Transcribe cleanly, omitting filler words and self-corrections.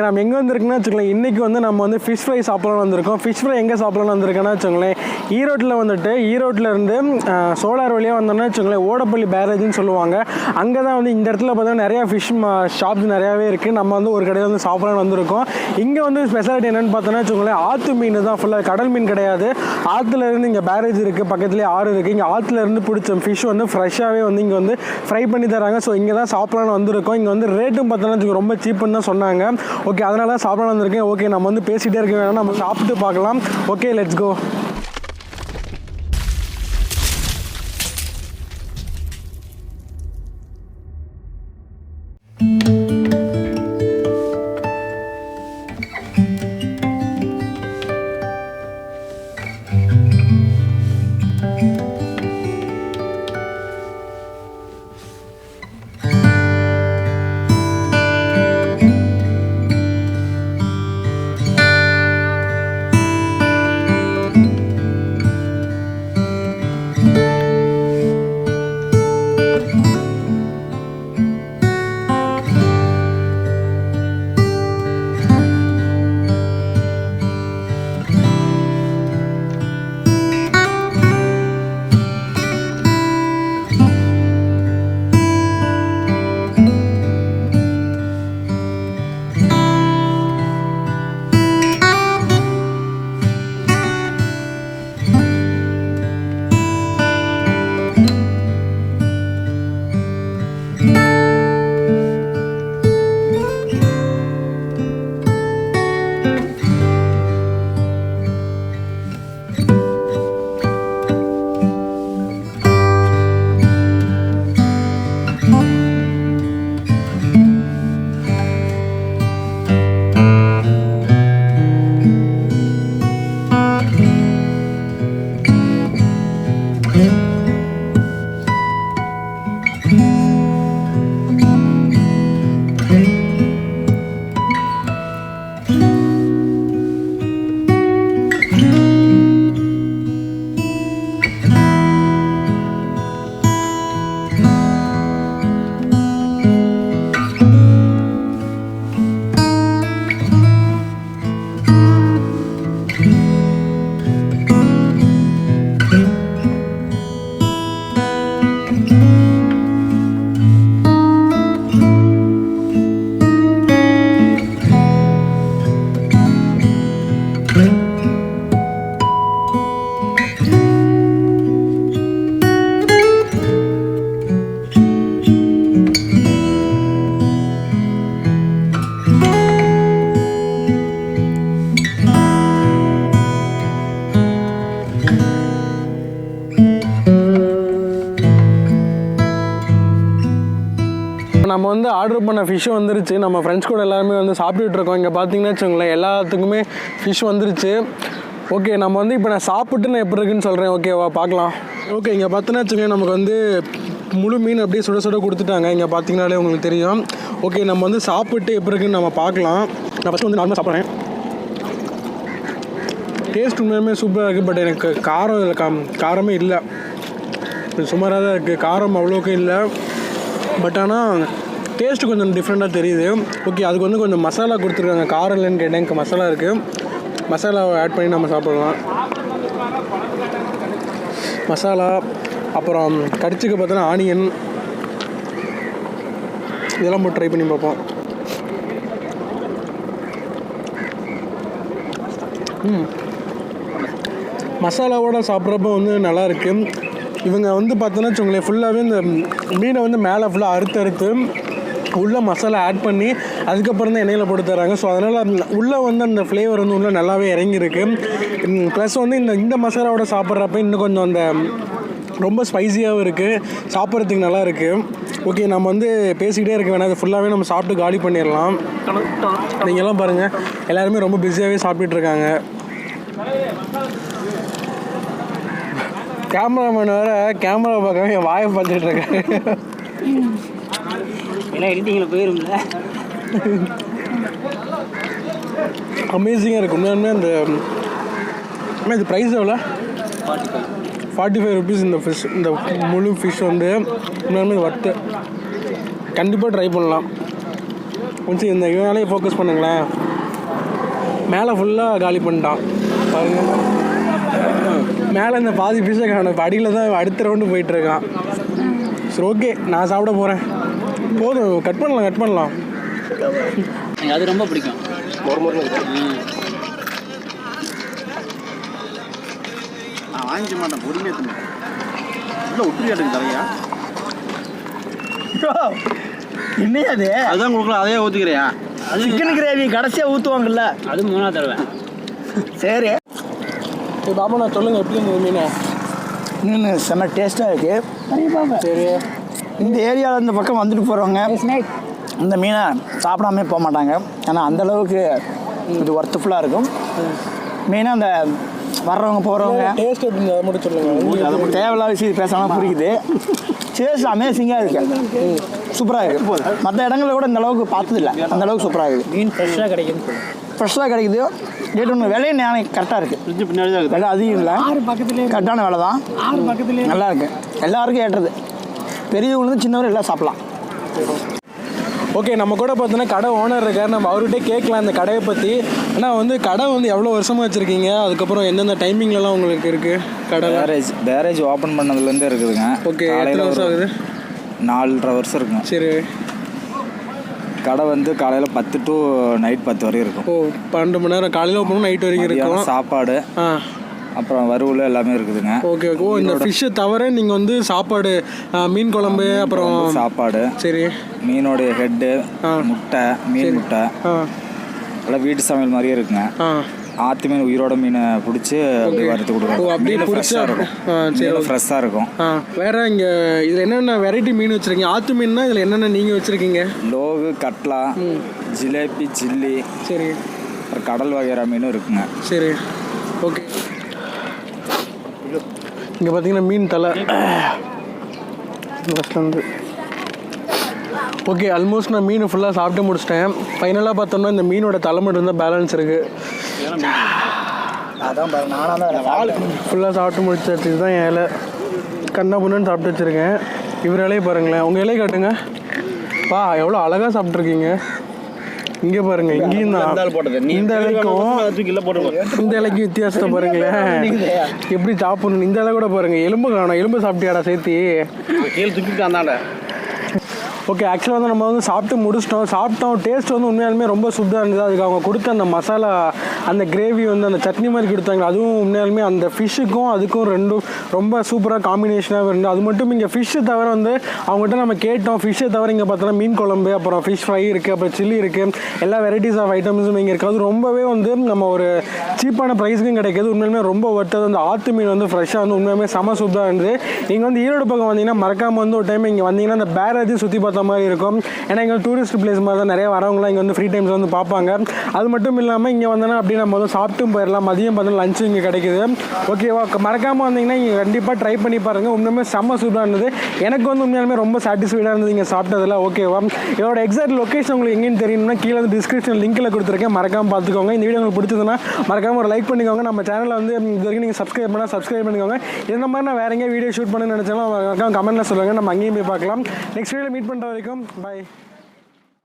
நம்ம எங்கே வந்துருக்குன்னா வச்சுக்கோங்களேன், இன்றைக்கி வந்து நம்ம வந்து ஃபிஷ் ஃப்ரை சாப்பிடலாம்னு வந்திருக்கோம். ஃபிஷ் ஃப்ரை எங்கே சாப்பிடலாம்னு வந்திருக்கேன்னா வச்சுக்கோங்களேன், ஈரோட்டில் இருந்து சோலார் வழியாக வந்தோம்னா வச்சுக்கோங்களேன், ஓடப்பள்ளி பேரேஜ்னு சொல்லுவாங்க. அங்கே தான் வந்து இந்த இடத்துல பார்த்தா நிறையா ஃபிஷ் ஷாப்ஸ் நிறையாவே இருக்குது. நம்ம வந்து ஒரு கடையில் வந்து சாப்பிடலாம்னு வந்திருக்கோம். இங்கே வந்து ஸ்பெஷாலிட்டி என்னென்னு பார்த்தோன்னா வச்சுக்கோங்களேன், ஆற்று மீன் தான் ஃபுல்லாக, கடல் மீன் கிடையாது. ஆற்றுலேருந்து இங்கே பேரேஜ் இருக்குது, பக்கத்துலேயே ஆறு இருக்குது. இங்கே ஆற்றுலேருந்து பிடிச்ச ஃபிஷ் வந்து ஃப்ரெஷ்ஷாகவே வந்து இங்கே வந்து ஃப்ரை பண்ணி தராங்க. ஸோ இங்கே தான் சாப்பிடலாம்னு வந்திருக்கோம். இங்கே வந்து ரேட்டும் பார்த்தோன்னா ரொம்ப சீப்புன்னு தான் சொன்னாங்க. ஓகே, அதனால தான் சாப்பிடலாம் வந்திருக்கேன். ஓகே, நம்ம வந்து பேசிகிட்டே இருக்க வேணாம், நம்ம சாப்பிட்டு பார்க்கலாம். Okay, let's go. நம்ம வந்து ஆர்டர் பண்ண ஃபிஷ்ஷும் வந்துருச்சு. நம்ம ஃப்ரெண்ட்ஸ் கூட எல்லாருமே வந்து சாப்பிட்டுட்டு இருக்கோம். இங்கே பார்த்தீங்கன்னா வச்சுங்களேன், எல்லாத்துக்குமே ஃபிஷ் வந்துருச்சு. ஓகே, நம்ம வந்து இப்போ நான் சாப்பிட்டு நான் எப்படி இருக்குன்னு சொல்கிறேன். ஓகேவா, பார்க்கலாம். ஓகே, இங்கே பார்த்தோன்னா வச்சுக்கோங்க, நமக்கு வந்து முழு மீன் அப்படியே சுட சுட கொடுத்துட்டாங்க. இங்கே பார்த்தீங்கனாலே உங்களுக்கு தெரியும். ஓகே, நம்ம வந்து சாப்பிட்டு எப்படி இருக்குன்னு நம்ம பார்க்கலாம். நான் ஃபஸ்ட்டு வந்து நார்மலாக சாப்பிட்றேன். டேஸ்ட் உண்மையுமே சூப்பராக இருக்குது. பட் எனக்கு காரம் இதில் காரமே இல்லை, சுமாராக தான் இருக்குது. காரம் அவ்வளோக்கு இல்லை. பட் ஆனால் டேஸ்ட்டு கொஞ்சம் டிஃப்ரெண்ட்டாக தெரியுது. ஓகே, அதுக்கு வந்து கொஞ்சம் மசாலா கொடுத்துருக்காங்க. காரம் இல்லைன்னு கேட்டேன், இங்கே மசாலா இருக்குது. மசாலாவை ஆட் பண்ணி நம்ம சாப்பிடலாம். மசாலா, அப்புறம் கடிச்சிக்க பார்த்தோன்னா ஆனியன், இதெல்லாம் போட்டு ட்ரை பண்ணி பார்ப்போம். மசாலாவோட சாப்பிட்றப்ப வந்து நல்லாயிருக்கு. இவங்க வந்து பார்த்தோன்னா வச்சுங்களேன், ஃபுல்லாகவே இந்த மீனை வந்து மேலே ஃபுல்லாக அறுத்து உள்ளே மசாலா ஆட் பண்ணி அதுக்கப்புறம் தான் எண்ணெயில் போட்டு தராங்க. ஸோ அதனால் உள்ளே வந்து அந்த ஃப்ளேவர் வந்து உள்ளே நல்லாவே இறங்கியிருக்கு. ப்ளஸ் வந்து இந்த மசாலாவோட சாப்பிட்றப்ப இன்னும் கொஞ்சம் அந்த ரொம்ப ஸ்பைஸியாகவும் இருக்குது, சாப்பிட்றதுக்கு நல்லா இருக்குது. ஓகே, நம்ம வந்து பேசிக்கிட்டே இருக்க வேணாம், அது ஃபுல்லாகவே நம்ம சாப்பிட்டு காலி பண்ணிடலாம். நீங்கள்லாம் பாருங்கள், எல்லாருமே ரொம்ப பிஸியாகவே சாப்பிட்டுட்ருக்காங்க. கேமராமேன் வேறு கேமரா பார்க்காம என் வாயை பார்த்துட்டு இருக்காரு. எல்லாம் எடிட்டிங்கில் போயிரும்ல. அமேசிங்காக இருக்குது உண்மையாலுமே. அந்த இது ப்ரைஸ் எவ்வளோ? 45 ருபீஸ் இந்த ஃபிஷ், இந்த முழு ஃபிஷ் வந்து உண்மையாலுமே ஒர்த்து. கண்டிப்பாக ட்ரை பண்ணலாம். கொஞ்சம் இந்த இவனாலே ஃபோக்கஸ் பண்ணுங்களேன். மேலே ஃபுல்லாக காலி பண்ணிட்டான் பாருங்க. மேலே இந்த பாதி ஃபிஷ்ஷை காணும். இப்போ அடியில் தான் அடுத்த ரவுண்டு போயிட்டுருக்கான். சரி ஓகே, நான் சாப்பிட போகிறேன். போதும், கட் பண்ணலாம். எனக்கு அது ரொம்ப பிடிக்கும். நான் வாங்கிக்க மாட்டேன், பொறுமையாக தின்னு. இல்லை ஒட்டுக்காட்டுக்கு தலையா இன்னையே அது அதுதான் கொடுக்கலாம். அதே ஊற்றிக்கிறியா? அது சிக்கன் கிரேவி கடைசியாக ஊற்றுவாங்கல்ல, அது 3ஆவது தருவேன். சரி பாப்பா நான் சொல்லுங்கள் எப்படி இருந்தது மீன்? மீன் செம்ம டேஸ்ட்டாக இருக்குது. சரி, இந்த ஏரியாவில் இந்த பக்கம் வந்துட்டு போகிறவங்க இந்த மீனை சாப்பிடாமே போக மாட்டாங்க. ஏன்னா அந்தளவுக்கு இது ஒர்த்துஃபுல்லாக இருக்கும். மெயினாக அந்த வர்றவங்க போகிறவங்க டேஸ்ட் எப்படி அதை மட்டும் சொல்லுங்கள். தேவையில்லாத விஷயம் பேசாமல் புரியுது. டேஸ்ட் அமேசிங்காக இருக்குது, சூப்பராக இருக்குது. மற்ற இடங்களில் கூட இந்த அளவுக்கு பார்த்ததில்ல, அந்தளவுக்கு சூப்பராக இருக்குது. மீன் ஃப்ரெஷ்ஷாக கிடைக்குது. ரேட் ஒன்று விலையும் கரெக்டாக இருக்குது. ஃப்ரிட்ஜு பின்னாடி தான் இருக்குது. விலை அதிகம் இல்லை, கரெக்டான விலை தான். நல்லா இருக்குது, எல்லாருக்கும் ஏற்றது. பெரியவங்களுக்கு சின்னவரும் எல்லாம் சாப்பிட்லாம். ஓகே, நம்ம கூட பார்த்தோன்னா கடை ஓனர் இருக்கார். நம்ம அவர்கிட்டே கேட்கலாம் இந்த கடையை பற்றி. ஆனால் வந்து கடை வந்து எவ்வளோ வருஷமாக வச்சுருக்கீங்க, அதுக்கப்புறம் எந்தெந்த டைமிங்லலாம் உங்களுக்கு இருக்குது கடை? பேரேஜ் ஓப்பன் பண்ணதுலேருந்து இருக்குதுங்க. ஓகே, எத்தனை வருஷம் ஆகுது? 4.5 வருஷம் இருக்குங்க. சரி. கடை வந்து காலையில் 10 to நைட் 10 வரைக்கும் இருக்கும். 12 மணி நேரம், காலையில் ஓப்பன் நைட் வரைக்கும் இருக்கும். சாப்பாடு அப்புறம் வறுவல் எல்லாமே இருக்குதுங்க. ஓகே. இந்த ஃபிஷ்ஷை தவிர நீங்கள் வந்து சாப்பாடு, மீன் குழம்பு, அப்புறம் சாப்பாடு. சரி. மீனோடைய ஹெட்டு, முட்டை, மீன் முட்டை எல்லாம் வீட்டு சமையல் மாதிரியே இருக்குங்க. ஆற்று மீன், உயிரோட மீனை பிடிச்சி அப்படியே வறுத்து கொடுக்குறோம். அப்படியே ஃப்ரெஷ்ஷாக இருக்கும். சரி, ஃப்ரெஷ்ஷாக இருக்கும். வேறு இங்கே இதில் என்னென்ன வெரைட்டி மீன் வச்சுருக்கீங்க? ஆற்று மீன்னா இதில் என்னென்ன நீங்கள் வச்சுருக்கீங்க? லோகு, கட்லா, ஜிலேபி, சில்லி. சரி. அப்புறம் கடல் வகைரா மீனும் இருக்குங்க. சரி, ஓகே. இங்கே பார்த்தீங்கன்னா மீன் தலை ஃபஸ்ட்லேருந்து. ஓகே, ஆல்மோஸ்ட் நான் மீன் ஃபுல்லாக சாப்பிட்டு முடிச்சிட்டேன். ஃபைனலாக பார்த்தோம்னா இந்த மீனோட தலை மட்டும் இருந்தால் பேலன்ஸ் இருக்குது. அதான் நானாக ஃபுல்லாக சாப்பிட்டு முடிச்சு தான் என் இலை கண்ணா புண்ணுன்னு சாப்பிட்டு வச்சுருக்கேன். இவர் இலையை பாருங்களேன், உங்கள் இலையை காட்டுங்க. எவ்வளோ அழகாக சாப்பிட்ருக்கீங்க. இங்கே பாருங்க, இங்கேயும் தான் இந்த இலைக்கும் இந்த இலைக்கும் வித்தியாசத்தை பாருங்களேன், எப்படி சாப்பிடணும். இந்த இலை கூட பாருங்க, எலும்பு காணும். எலும்பு சாப்பிட்டியாடா சேர்த்தி? கீழே தூக்கிட்டு வந்தாண்ட. ஓகே, ஆக்சுவலாக வந்து நம்ம வந்து சாப்பிட்டு முடிச்சிட்டோம். டேஸ்ட் வந்து உண்மையாலுமே ரொம்ப சூப்பராக இருந்தது. அதுக்கு அவங்க கொடுத்த அந்த மசாலா, அந்த கிரேவி வந்து அந்த சட்னி மாதிரி கொடுத்தாங்க. அதுவும் உண்மையாலுமே அந்த ஃபிஷ்ஷுக்கும் அதுக்கும் ரெண்டும் ரொம்ப சூப்பராக காம்பினேஷனாக இருந்தது. அது மட்டும் இங்கே ஃபிஷ்ஷு தவிர வந்து அவங்ககிட்ட நம்ம கேட்டோம். ஃபிஷ்ஷை தவிர இங்கே பார்த்தோன்னா மீன் குழம்பு, அப்புறம் ஃபிஷ் ஃப்ரை இருக்குது, அப்புறம் சில்லி இருக்குது, எல்லா வெரைட்டிஸ் ஆஃப் ஐட்டம்ஸும் இங்கே இருக்குது. அது ரொம்பவே வந்து நம்ம ஒரு சீப்பான ப்ரைஸுக்கும் கிடைக்கிது. உண்மையிலுமே ரொம்ப ஒர்த்தது. அந்த ஆற்று மீன் வந்து ஃப்ரெஷ்ஷாக வந்து உண்மையுமே செம சூப்பராக இருந்தது. நீங்கள் வந்து ஈரோடு பக்கம் வந்தீங்கன்னா மறக்காமல் வந்து ஒரு டைம் இங்கே வந்தீங்கன்னா அந்த பேரேஜும் சுற்றி பார்த்த மாதிரி இருக்கும். ஏன்னா இங்கே டூரிஸ்ட் பிளேஸ் மாதிரி தான் நிறைய வரவங்களாம் இங்கே வந்து ஃப்ரீ டைம்ஸ் வந்து பார்ப்பாங்க. அது மட்டும் இல்லாமல் இங்கே வந்தோன்னா அப்படி நம்ம வந்து சாப்பிட்டும் போயிடலாம். மதியம் பார்த்தா லஞ்சு இங்கே கிடைக்குது. ஓகேவா, மறக்காமல் வந்தீங்கன்னா இங்கே கண்டிப்பாக ட்ரை பண்ணி பாருங்கள். உண்மையுமே செம்ம சூப்பராக இருந்தது. எனக்கு வந்து உண்மையாலுமே ரொம்ப சாட்டிஸ்ஃபைடாக இருந்தது இங்கே சாப்பிட்டதில். ஓகேவா, இதோட எக்ஸாக்ட் லொக்கேஷன் உங்களுக்கு எங்கேன்னு தெரியணும்னா கீழே வந்து டிஸ்கிரிப்ஷன் லிங்க்கில் கொடுத்துருக்கேன், மறக்காமல் பார்த்துக்கோங்க. இந்த வீடியோ உங்களுக்கு பிடிச்சதுன்னா மறக்காமல் ஒரு லைக் பண்ணிக்கோங்க. நம்ம சேனலில் வந்து இது வரைக்கும் நீங்கள் சப்ஸ்கிரைப் பண்ணிக்கோங்க. இந்த மாதிரி நான் வேறு எங்கேயும் வீடியோ ஷூட் பண்ணணும்னு நினச்சாலும் மறக்காமல் கமெண்ட்டில் சொல்லுங்கள், நம்ம அங்கேயும் போய் பார்க்கலாம். நெக்ஸ்ட் வீடியோ மீட் பண்ணுற வரைக்கும் பாய்.